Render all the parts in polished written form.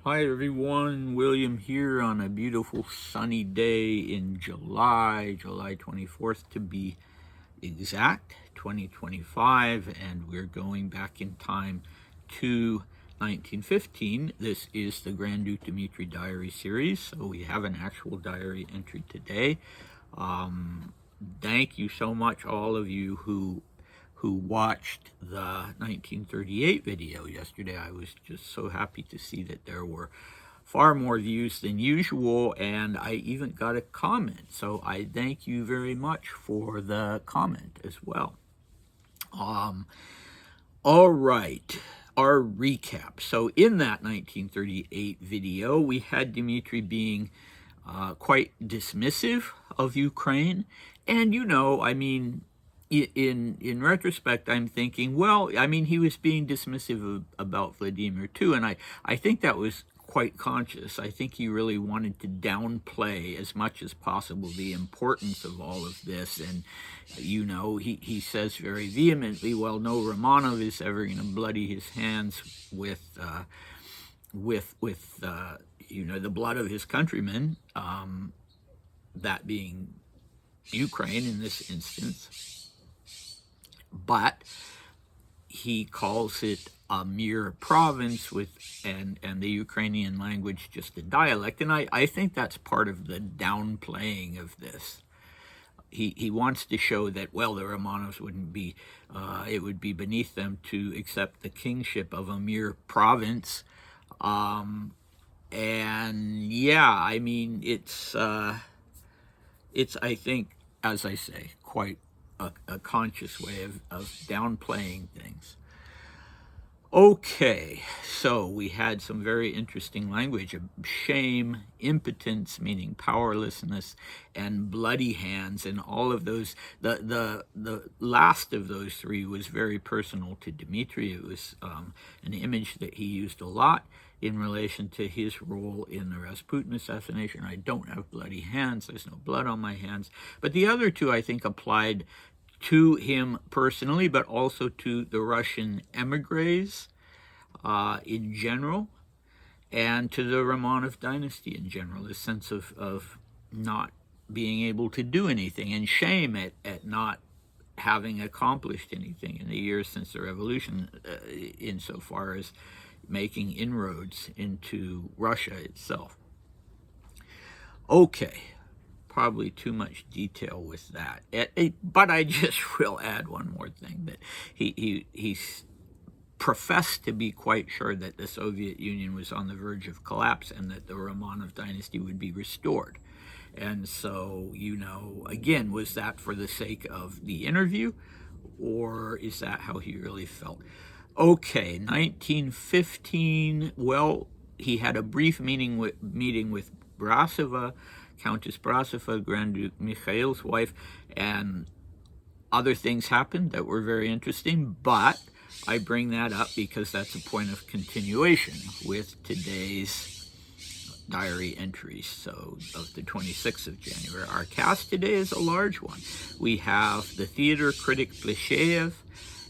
Hi everyone, William here on a beautiful sunny day in July 24th to be exact, 2025, and we're going back in time to 1915. This is the Grand Duke Dmitri diary series, so we have an actual diary entry today. Thank you so much, all of you who watched the 1938 video yesterday. I was just so happy to see that there were far more views than usual, and I even got a comment. So I thank you very much for the comment as well. All right, our recap. So in that 1938 video, we had Dmitri being quite dismissive of Ukraine. And, I mean, in retrospect, I'm thinking, well, I mean, he was being dismissive about Vladimir too, and I think that was quite conscious. I think he really wanted to downplay as much as possible the importance of all of this, and he says very vehemently, well, no Romanov is ever going to bloody his hands with the blood of his countrymen, that being Ukraine in this instance. But he calls it a mere province and the Ukrainian language just a dialect, and I think that's part of the downplaying of this. He wants to show that, well, the Romanovs wouldn't be, it would be beneath them to accept the kingship of a mere province, and yeah, I mean, it's I think, as I say, quite a conscious way of downplaying things. Okay, so we had some very interesting language of shame, impotence, meaning powerlessness, and bloody hands, and all of those. The last of those three was very personal to Dmitri. It was an image that he used a lot in relation to his role in the Rasputin assassination. I don't have bloody hands, there's no blood on my hands. But the other two, I think, applied to him personally, but also to the Russian emigres in general, and to the Romanov dynasty in general, the sense of not being able to do anything, and shame at not having accomplished anything in the years since the revolution, insofar as making inroads into Russia itself. Okay, probably too much detail with that, but I just will add one more thing, that he professed to be quite sure that the Soviet Union was on the verge of collapse and that the Romanov dynasty would be restored. And so, again, was that for the sake of the interview, or is that how he really felt? Okay, 1915, well, he had a brief meeting with Brasova, Countess Brasova, Grand Duke Mikhail's wife, and other things happened that were very interesting, but I bring that up because that's a point of continuation with today's diary entries, so of the 26th of January. Our cast today is a large one. We have the theater critic Plesheyev,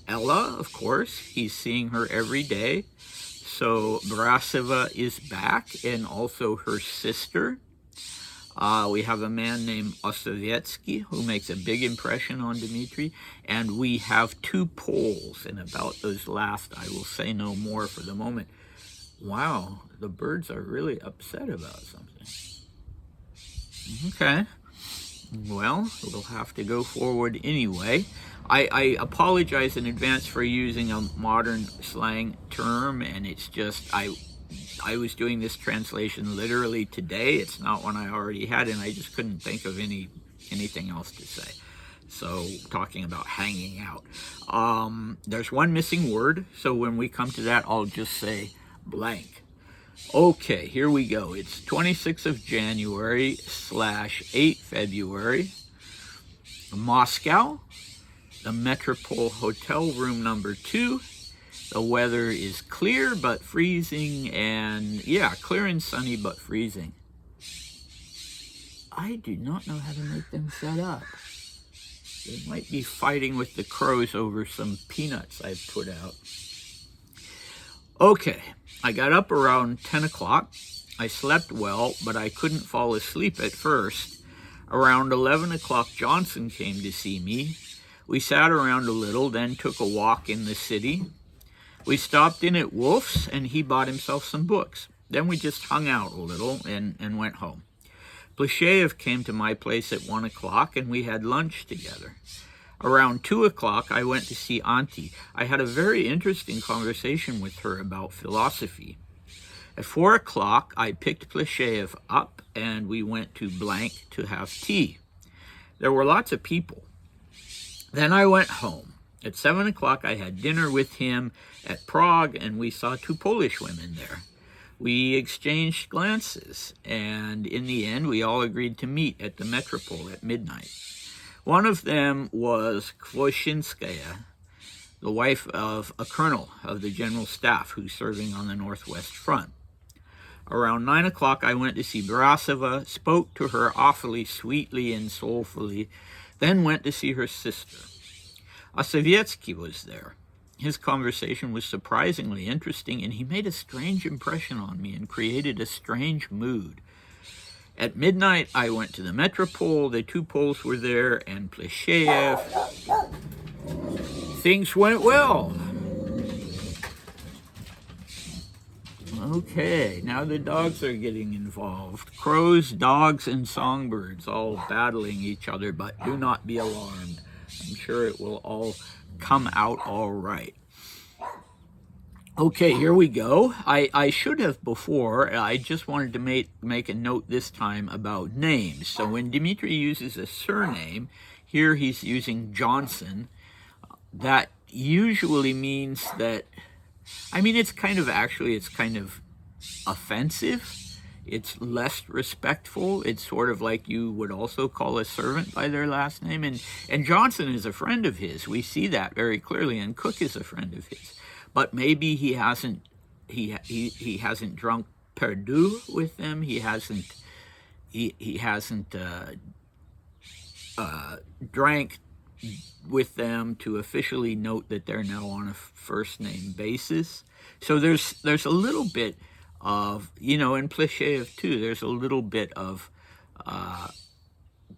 Ella, of course, he's seeing her every day. So Brasova is back, and also her sister. We have a man named Osovetsky who makes a big impression on Dmitri, and we have two Poles, and about those last I will say no more for the moment. Wow, the birds are really upset about something. Okay, well, we'll have to go forward anyway. I apologize in advance for using a modern slang term, and it's just, I was doing this translation literally today. It's not one I already had, and I just couldn't think of anything else to say. So, talking about hanging out. There's one missing word, so when we come to that, I'll just say blank. Okay, here we go. It's 26th of January / 8 February. Moscow, the Metropole Hotel, room number 2. The weather is clear but freezing, and yeah, clear and sunny but freezing. I do not know how to make them set up. They might be fighting with the crows over some peanuts I put out. Okay, I got up around 10 o'clock. I slept well, but I couldn't fall asleep at first. Around 11 o'clock, Johnson came to see me. We sat around a little, then took a walk in the city. We stopped in at Wolf's, and he bought himself some books. Then we just hung out a little and went home. Plisheyev came to my place at 1 o'clock, and we had lunch together. Around 2 o'clock, I went to see Auntie. I had a very interesting conversation with her about philosophy. At 4 o'clock, I picked Plisheyev up, and we went to Blank to have tea. There were lots of people. Then I went home. At 7 o'clock, I had dinner with him at Prague, and we saw 2 Polish women there. We exchanged glances, and in the end, we all agreed to meet at the Metropole at midnight. One of them was Kwoszinskaya, the wife of a colonel of the General Staff who's serving on the Northwest Front. Around 9 o'clock, I went to see Brasova, spoke to her awfully sweetly and soulfully, then went to see her sister. Osowiecki was there. His conversation was surprisingly interesting, and he made a strange impression on me and created a strange mood. At midnight, I went to the Metropole. The 2 Poles were there, and Plisheyev. Things went well. Okay, now the dogs are getting involved. Crows, dogs, and songbirds all battling each other, but do not be alarmed. I'm sure it will all come out all right. Okay, here we go. I should have before. I just wanted to make a note this time about names. So when Dmitri uses a surname, here he's using Johnson. That usually means that, it's kind of offensive. It's less respectful. It's sort of like you would also call a servant by their last name. And Johnson is a friend of his. We see that very clearly, and Cook is a friend of his. But maybe he hasn't drunk Perdu with them. He hasn't drank with them to officially note that they're now on a first name basis. So there's a little bit of, in Plisheyev too, there's a little bit of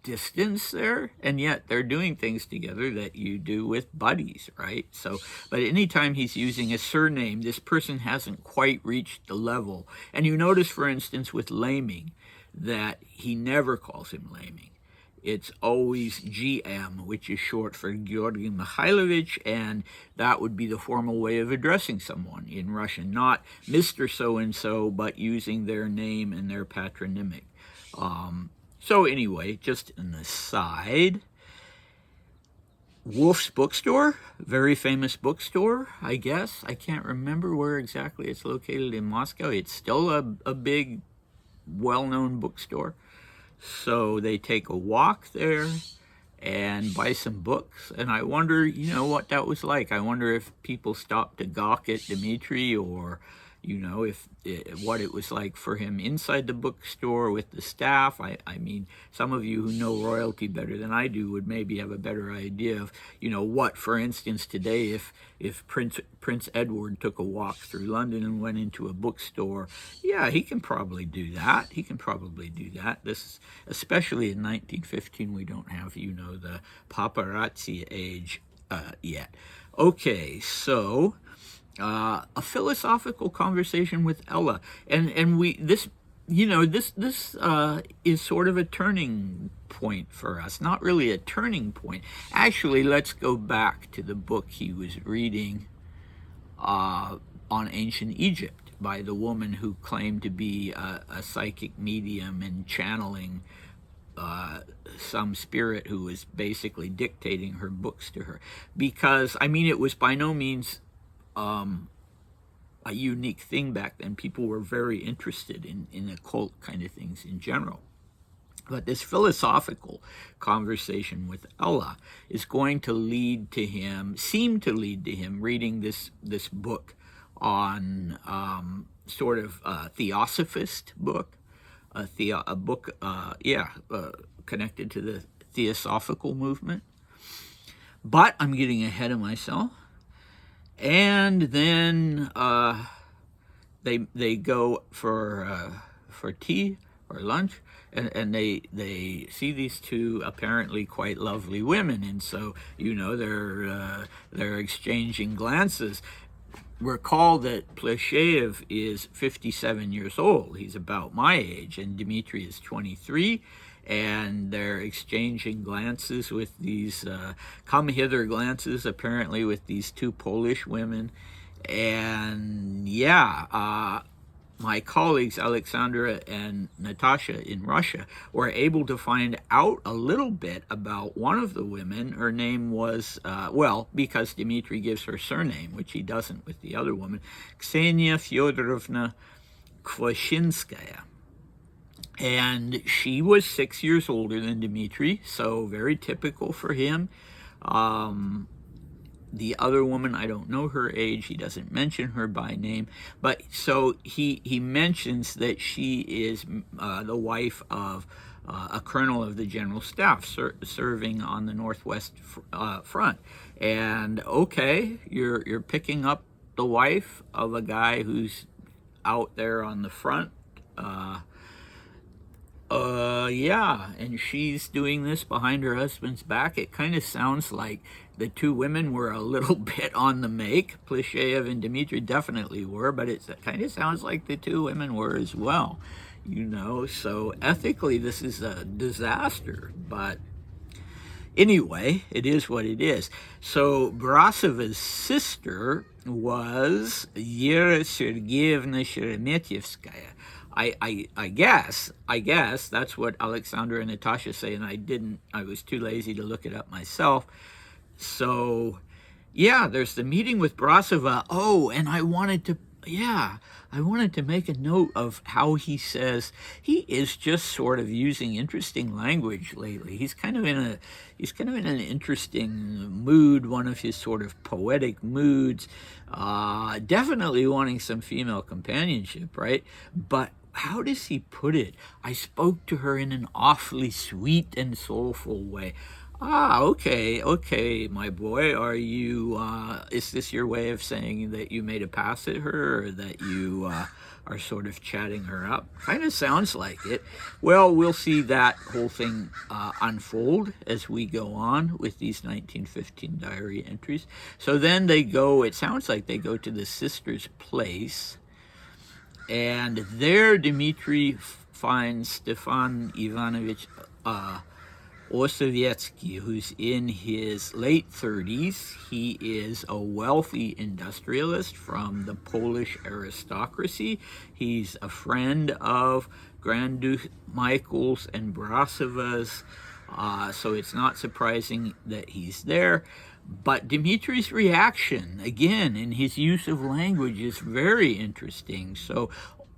distance there, and yet they're doing things together that you do with buddies, right? So, but anytime he's using a surname, this person hasn't quite reached the level. And you notice, for instance, with Laming, that he never calls him Laming. It's always GM, which is short for Georgy Mikhailovich, and that would be the formal way of addressing someone in Russian, not Mr. So-and-so, but using their name and their patronymic. So anyway, just an aside, Wolf's Bookstore, very famous bookstore, I guess. I can't remember where exactly it's located in Moscow. It's still a big, well-known bookstore. So they take a walk there and buy some books. And I wonder, what that was like. I wonder if people stopped to gawk at Dmitri, or, what it was like for him inside the bookstore with the staff. I mean, some of you who know royalty better than I do would maybe have a better idea of, what, for instance, today, if Prince Edward took a walk through London and went into a bookstore, yeah, he can probably do that. This, especially in 1915, we don't have, the paparazzi age yet. Okay, so a philosophical conversation with Ella, and this is sort of a turning point for us. Not really a turning point. Actually, let's go back to the book he was reading on ancient Egypt by the woman who claimed to be a psychic medium and channeling some spirit who was basically dictating her books to her. Because, it was by no means a unique thing back then. People were very interested in occult kind of things in general. But this philosophical conversation with Ella is going to seem to lead to him reading this book on sort of a theosophist book, a book connected to the theosophical movement. But I'm getting ahead of myself. And then they go for tea or lunch, and they see these two apparently quite lovely women, and so they're exchanging glances. Recall that Plesheyev is 57 years old. He's about my age, and Dmitri is 23. And they're exchanging glances with these come hither glances, apparently, with these two Polish women. And my colleagues, Alexandra and Natasha in Russia, were able to find out a little bit about one of the women. Her name was, because Dmitri gives her surname, which he doesn't with the other woman, Ksenia Fyodorovna Kvashinskaya. And she was 6 years older than Dmitri, so very typical for him. The other woman, I don't know her age. He doesn't mention her by name. But so he mentions that she is the wife of a colonel of the general staff serving on the Northwest front. And okay, you're picking up the wife of a guy who's out there on the front. And she's doing this behind her husband's back. It kind of sounds like the two women were a little bit on the make. Plesheyev and Dmitri definitely were, but it kind of sounds like the two women were as well. So ethically this is a disaster, but anyway, it is what it is. So Brasova's sister was Yera Sergeyevna Sheremetyevskaya. I guess that's what Alexandra and Natasha say, and I was too lazy to look it up myself. So, there's the meeting with Brasova. Oh, and I wanted to make a note of how he says he is just sort of using interesting language lately. He's kind of in an interesting mood, one of his sort of poetic moods, definitely wanting some female companionship, right? But how does he put it? I spoke to her in an awfully sweet and soulful way. Okay, my boy. Are you, is this your way of saying that you made a pass at her, or that you are sort of chatting her up? Kind of sounds like it. Well, we'll see that whole thing unfold as we go on with these 1915 diary entries. So then it sounds like they go to the sister's place, and there Dmitri finds Stefan Ivanovich Osovetsky, who's in his late 30s. He is a wealthy industrialist from the Polish aristocracy. He's a friend of Grand Duke Michael's and Brasova's, so it's not surprising that he's there. But Dmitri's reaction, again, in his use of language, is very interesting. So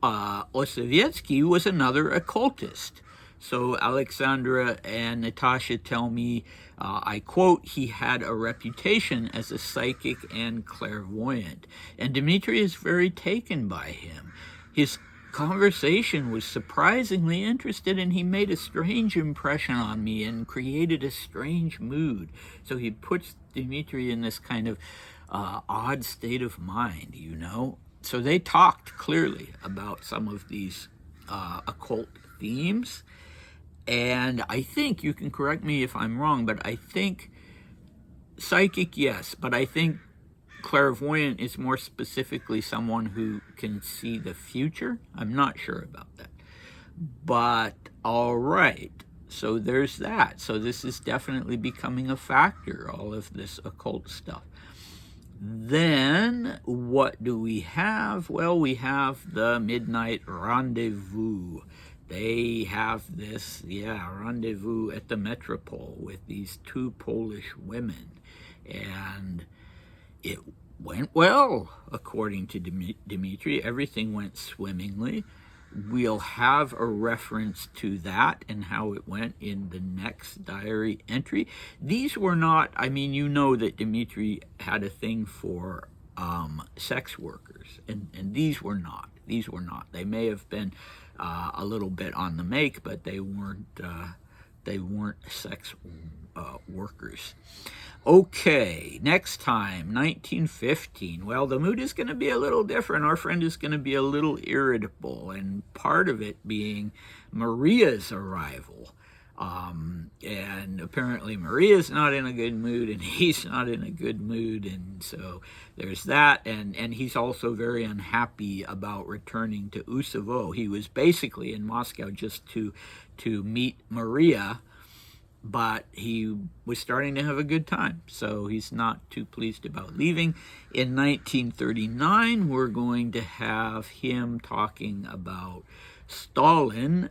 Osovetsky was another occultist. So Alexandra and Natasha tell me, I quote, he had a reputation as a psychic and clairvoyant. And Dmitri is very taken by him. His conversation was surprisingly interested, and he made a strange impression on me and created a strange mood. So he puts Dmitri in this kind of odd state of mind, So they talked clearly about some of these occult themes. And I think, you can correct me if I'm wrong, but I think psychic, yes, but I think clairvoyant is more specifically someone who can see the future. I'm not sure about that. But all right, so there's that. So this is definitely becoming a factor, all of this occult stuff. Then what do we have? Well, we have the midnight rendezvous. They have this, rendezvous at the Metropole with these two Polish women. And it went well, according to Dmitri. Everything went swimmingly. We'll have a reference to that and how it went in the next diary entry. These were not, that Dmitri had a thing for sex workers, and these were not. They may have been a little bit on the make, but they weren't they weren't sex workers. Okay, next time, 1915. Well, the mood is going to be a little different. Our friend is going to be a little irritable, and part of it being Maria's arrival. And apparently Maria's not in a good mood, and he's not in a good mood, and so there's that. And he's also very unhappy about returning to Usovo. He was basically in Moscow just to meet Maria, but he was starting to have a good time, so he's not too pleased about leaving. In 1939, we're going to have him talking about Stalin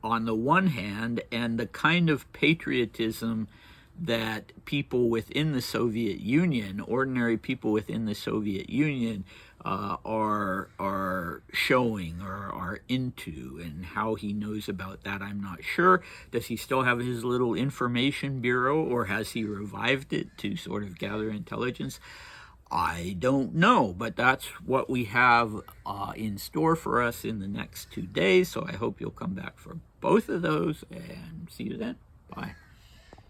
on the one hand, and the kind of patriotism that people within the Soviet Union, ordinary people within the Soviet Union, are showing or are into, and how he knows about that, I'm not sure. Does he still have his little information bureau, or has he revived it to sort of gather intelligence? I don't know, but that's what we have in store for us in the next 2 days, so I hope you'll come back for both of those, and see you then. Bye.